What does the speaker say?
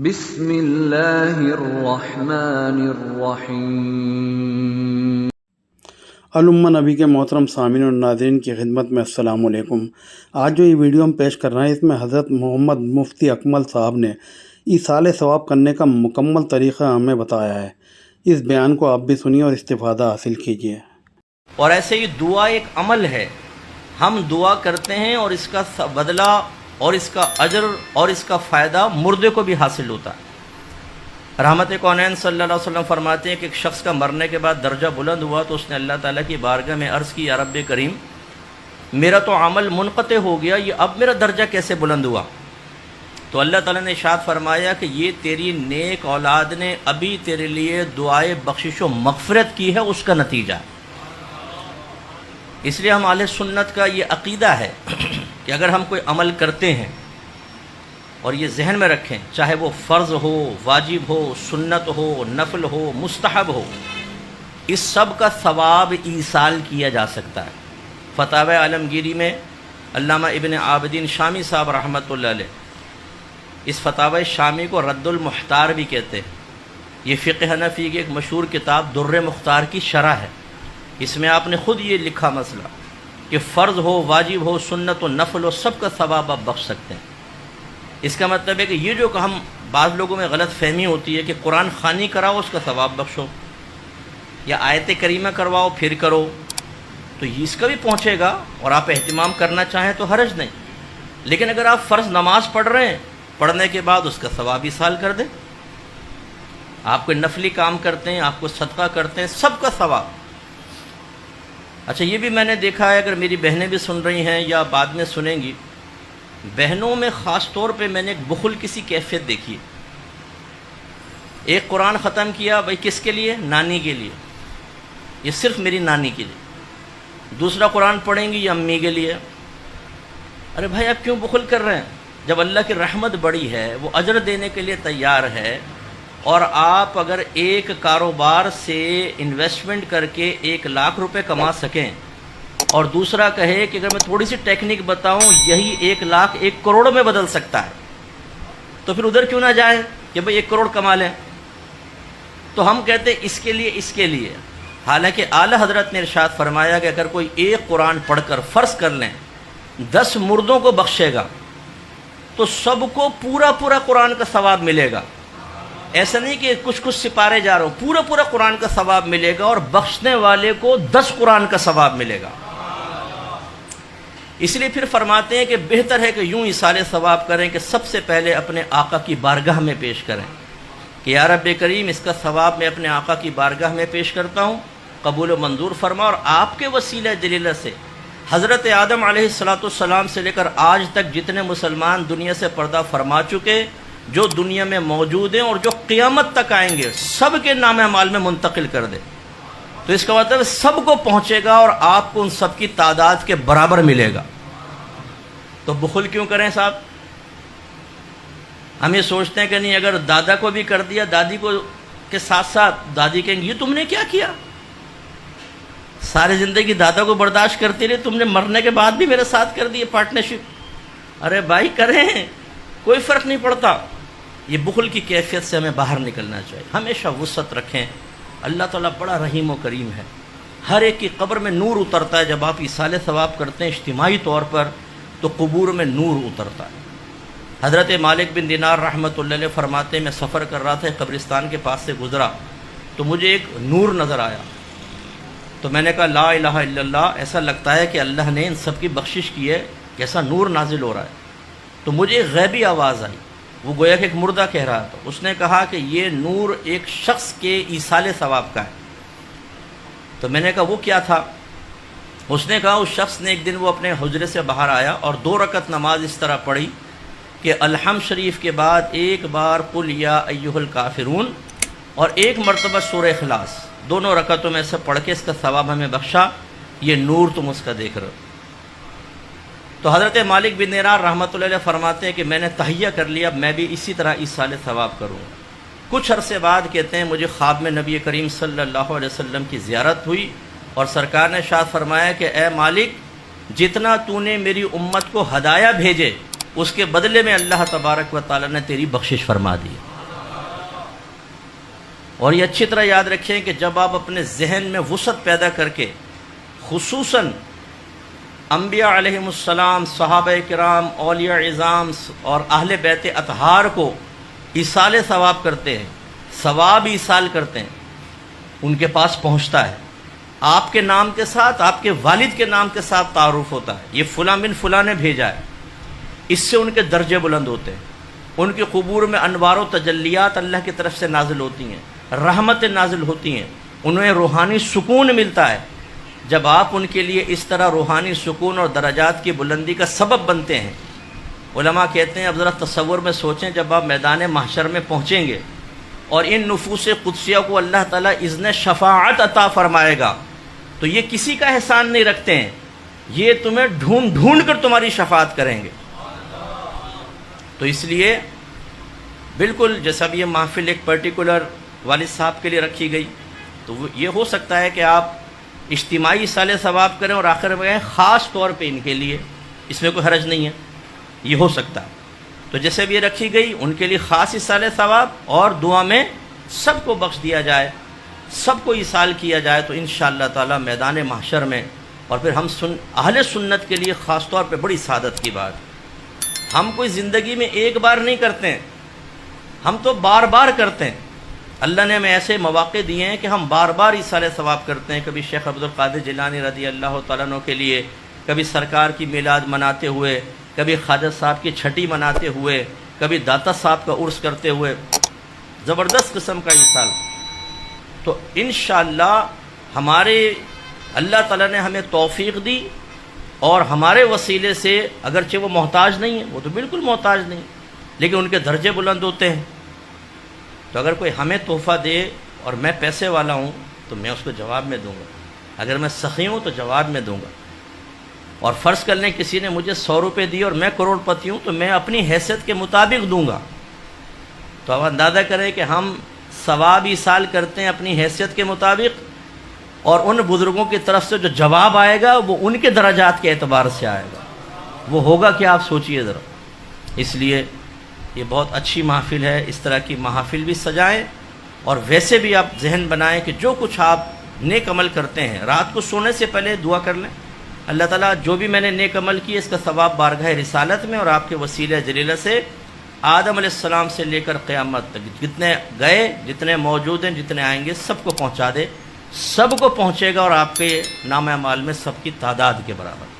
بسم اللہ الرحمن الرحیم۔ الامہ نبی کے محترم سامعین اور ناظرین کی خدمت میں السلام علیکم۔ آج جو یہ ویڈیو ہم پیش کر رہے ہیں اس میں حضرت محمد مفتی اکمل صاحب نے ایصال ثواب کرنے کا مکمل طریقہ ہمیں بتایا ہے۔ اس بیان کو آپ بھی سنیے اور استفادہ حاصل کیجیے۔ اور ایسے ہی دعا ایک عمل ہے، ہم دعا کرتے ہیں اور اس کا بدلہ اور اس کا اجر اور اس کا فائدہ مردے کو بھی حاصل ہوتا ہے۔ رحمت کونین صلی اللہ علیہ وسلم فرماتے ہیں کہ ایک شخص کا مرنے کے بعد درجہ بلند ہوا تو اس نے اللہ تعالیٰ کی بارگاہ میں عرض کی، یا رب کریم میرا تو عمل منقطع ہو گیا، یہ اب میرا درجہ کیسے بلند ہوا؟ تو اللہ تعالیٰ نے ارشاد فرمایا کہ یہ تیری نیک اولاد نے ابھی تیرے لیے دعائے بخشش و مغفرت کی ہے، اس کا نتیجہ ہے۔ اس لیے ہم اہل سنت کا یہ عقیدہ ہے کہ اگر ہم کوئی عمل کرتے ہیں اور یہ ذہن میں رکھیں، چاہے وہ فرض ہو، واجب ہو، سنت ہو، نفل ہو، مستحب ہو، اس سب کا ثواب ایصال کیا جا سکتا ہے۔ فتاوی عالمگیری میں علامہ ابن عابدین شامی صاحب رحمۃ اللہ علیہ اس فتاوی شامی کو رد المحتار بھی کہتے ہیں۔ یہ فقہ حنفی کی ایک مشہور کتاب در مختار کی شرح ہے۔ اس میں آپ نے خود یہ لکھا مسئلہ کہ فرض ہو، واجب ہو، سنت و نفل ہو، سب کا ثواب آپ بخش سکتے ہیں۔ اس کا مطلب ہے کہ یہ جو ہم بعض لوگوں میں غلط فہمی ہوتی ہے کہ قرآن خوانی کراؤ اس کا ثواب بخشو، یا آیت کریمہ کرواؤ پھر کرو، تو اس کا بھی پہنچے گا اور آپ اہتمام کرنا چاہیں تو حرج نہیں۔ لیکن اگر آپ فرض نماز پڑھ رہے ہیں، پڑھنے کے بعد اس کا ثواب ایصال کر دیں۔ آپ کوئی نفلی کام کرتے ہیں، آپ کو صدقہ کرتے ہیں، سب کا ثواب۔ اچھا، یہ بھی میں نے دیکھا ہے، اگر میری بہنیں بھی سن رہی ہیں یا بعد میں سنیں گی، بہنوں میں خاص طور پہ میں نے ایک بخل کسی کیفیت دیکھی ہے۔ ایک قرآن ختم کیا، بھائی کس کے لیے؟ نانی کے لیے، یہ صرف میری نانی کے لیے۔ دوسرا قرآن پڑھیں گی یہ امی کے لیے۔ ارے بھائی آپ کیوں بخل کر رہے ہیں؟ جب اللہ کی رحمت بڑی ہے، وہ اجر دینے کے لیے تیار ہے، اور آپ اگر ایک کاروبار سے انویسٹمنٹ کر کے 1,00,000 روپے کما سکیں، اور دوسرا کہے کہ اگر میں تھوڑی سی ٹیکنیک بتاؤں یہی 1,00,000 1 کروڑ میں بدل سکتا ہے، تو پھر ادھر کیوں نہ جائے کہ بھئی 1 کروڑ کما لیں؟ تو ہم کہتے ہیں اس کے لیے حالانکہ اعلیٰ حضرت نے ارشاد فرمایا کہ اگر کوئی ایک قرآن پڑھ کر فرض کر لیں 10 مردوں کو بخشے گا تو سب کو پورا قرآن کا ثواب ملے گا۔ ایسا نہیں کہ کچھ سپارے جا رہا ہوں، پورا قرآن کا ثواب ملے گا، اور بخشنے والے کو 10 قرآن کا ثواب ملے گا۔ اس لیے پھر فرماتے ہیں کہ بہتر ہے کہ یوں ایصال ثواب کریں کہ سب سے پہلے اپنے آقا کی بارگاہ میں پیش کریں کہ یا رب کریم اس کا ثواب میں اپنے آقا کی بارگاہ میں پیش کرتا ہوں، قبول و منظور فرما، اور آپ کے وسیلہ جلیلہ سے حضرت آدم علیہ السلام سے لے کر آج تک جتنے مسلمان دنیا سے پردہ فرما چکے، جو دنیا میں موجود ہیں اور جو قیامت تک آئیں گے، سب کے نام اعمال میں منتقل کر دے۔ تو اس کا مطلب سب کو پہنچے گا اور آپ کو ان سب کی تعداد کے برابر ملے گا۔ تو بخل کیوں کریں صاحب؟ ہم یہ سوچتے ہیں کہ نہیں، اگر دادا کو بھی کر دیا، دادی کو کے ساتھ ساتھ دادی کہیں گی یہ تم نے کیا کیا؟ ساری زندگی دادا کو برداشت کرتی رہی، تم نے مرنے کے بعد بھی میرے ساتھ کر دی پارٹنرشپ۔ ارے بھائی کریں، کوئی فرق نہیں پڑتا۔ یہ بخل کی کیفیت سے ہمیں باہر نکلنا چاہیے۔ ہمیشہ وسعت رکھیں، اللہ تعالیٰ بڑا رحیم و کریم ہے۔ ہر ایک کی قبر میں نور اترتا ہے جب آپ ایصال ثواب کرتے ہیں اجتماعی طور پر، تو قبور میں نور اترتا ہے۔ حضرت مالک بن دینار رحمۃ اللہ علیہ فرماتے ہیں میں سفر کر رہا تھا، قبرستان کے پاس سے گزرا تو مجھے ایک نور نظر آیا، تو میں نے کہا لا الہ الا اللہ، ایسا لگتا ہے کہ اللہ نے ان سب کی بخشش کی ہے، کیسا نور نازل ہو رہا ہے۔ تو مجھے ایک غیبی آواز آئی، وہ گویا کہ ایک مردہ کہہ رہا تھا۔ اس نے کہا کہ یہ نور ایک شخص کے ایصال ثواب کا ہے۔ تو میں نے کہا وہ کیا تھا؟ اس نے کہا اس شخص نے ایک دن وہ اپنے حجرے سے باہر آیا اور 2 رکعت نماز اس طرح پڑھی کہ الحمد شریف کے بعد ایک بار قل یا ایھا الکافرون اور 1 مرتبہ سورہ اخلاص، دونوں رکعتوں میں سے پڑھ کے اس کا ثواب ہمیں بخشا، یہ نور تم اس کا دیکھ رہے ہو۔ تو حضرت مالک بن دینار رحمۃ اللہ علیہ فرماتے ہیں کہ میں نے تہیہ کر لیا، میں بھی اسی طرح ایصال ثواب کروں۔ کچھ عرصے بعد کہتے ہیں مجھے خواب میں نبی کریم صلی اللہ علیہ وسلم کی زیارت ہوئی، اور سرکار نے ارشاد فرمایا کہ اے مالک، جتنا تو نے میری امت کو ہدایہ بھیجے اس کے بدلے میں اللہ تبارک و تعالیٰ نے تیری بخشش فرما دی۔ اور یہ اچھی طرح یاد رکھیں کہ جب آپ اپنے ذہن میں وسعت پیدا کر کے خصوصاً انبیاء علیہم السلام، صحابہ کرام، اولیاء اعظام اور اہل بیت اطہار کو ایصال ثواب کرتے ہیں، ثواب ایصال کرتے ہیں، ان کے پاس پہنچتا ہے، آپ کے نام کے ساتھ، آپ کے والد کے نام کے ساتھ تعارف ہوتا ہے، یہ فلاں بن فلاں نے بھیجا ہے، اس سے ان کے درجے بلند ہوتے ہیں، ان کے قبور میں انوار و تجلیات اللہ کی طرف سے نازل ہوتی ہیں، رحمتیں نازل ہوتی ہیں، انہیں روحانی سکون ملتا ہے جب آپ ان کے لیے اس طرح روحانی سکون اور درجات کی بلندی کا سبب بنتے ہیں۔ علماء کہتے ہیں اب ذرا تصور میں سوچیں، جب آپ میدان محشر میں پہنچیں گے اور ان نفوس قدسیہ کو اللہ تعالیٰ اذن شفاعت عطا فرمائے گا تو یہ کسی کا احسان نہیں رکھتے ہیں، یہ تمہیں ڈھونڈ ڈھونڈ کر تمہاری شفاعت کریں گے۔ تو اس لیے بالکل جیسا بھی یہ محفل ایک پرٹیکولر والد صاحب کے لیے رکھی گئی، تو یہ ہو سکتا ہے کہ آپ اجتماعی ایصال ثواب کریں اور آخر میں خاص طور پہ ان کے لیے، اس میں کوئی حرج نہیں ہے، یہ ہو سکتا ہے۔ تو جیسے بھی یہ رکھی گئی ان کے لیے خاص ایصال ثواب، اور دعا میں سب کو بخش دیا جائے، سب کو ایصال کیا جائے، تو انشاءاللہ تعالی میدان محشر میں، اور پھر ہم اہل سنت کے لیے خاص طور پہ بڑی سعادت کی بات، ہم کوئی زندگی میں ایک بار نہیں کرتے ہیں، ہم تو بار بار کرتے ہیں۔ اللہ نے ہمیں ایسے مواقع دیے ہیں کہ ہم بار بار ایصال ثواب کرتے ہیں، کبھی شیخ عبد القادر جیلانی رضی اللہ تعالیٰ عنہ کے لیے، کبھی سرکار کی میلاد مناتے ہوئے، کبھی خواجہ صاحب کی چھٹی مناتے ہوئے، کبھی داتا صاحب کا عرس کرتے ہوئے، زبردست قسم کا ایصال۔ تو انشاءاللہ ہمارے اللہ تعالیٰ نے ہمیں توفیق دی، اور ہمارے وسیلے سے، اگرچہ وہ محتاج نہیں ہیں، وہ تو بالکل محتاج نہیں، لیکن ان کے درجے بلند ہوتے ہیں۔ تو اگر کوئی ہمیں تحفہ دے اور میں پیسے والا ہوں تو میں اس کو جواب میں دوں گا، اگر میں سخی ہوں تو جواب میں دوں گا، اور فرض کر لیں کسی نے مجھے 100 روپے دیے اور میں کروڑ پتی ہوں تو میں اپنی حیثیت کے مطابق دوں گا۔ تو اب اندازہ کریں کہ ہم ثواب ایصال کرتے ہیں اپنی حیثیت کے مطابق، اور ان بزرگوں کی طرف سے جو جواب آئے گا وہ ان کے درجات کے اعتبار سے آئے گا، وہ ہوگا کہ آپ سوچئے ذرا۔ اس لیے یہ بہت اچھی محفل ہے، اس طرح کی محافل بھی سجائیں، اور ویسے بھی آپ ذہن بنائیں کہ جو کچھ آپ نیک عمل کرتے ہیں، رات کو سونے سے پہلے دعا کر لیں، اللہ تعالیٰ جو بھی میں نے نیک عمل کی اس کا ثواب بارگاہ رسالت میں اور آپ کے وسیلہ جلیلہ سے آدم علیہ السلام سے لے کر قیامت تک جتنے گئے، جتنے موجود ہیں، جتنے آئیں گے، سب کو پہنچا دے، سب کو پہنچے گا، اور آپ کے نام اعمال میں سب کی تعداد کے برابر۔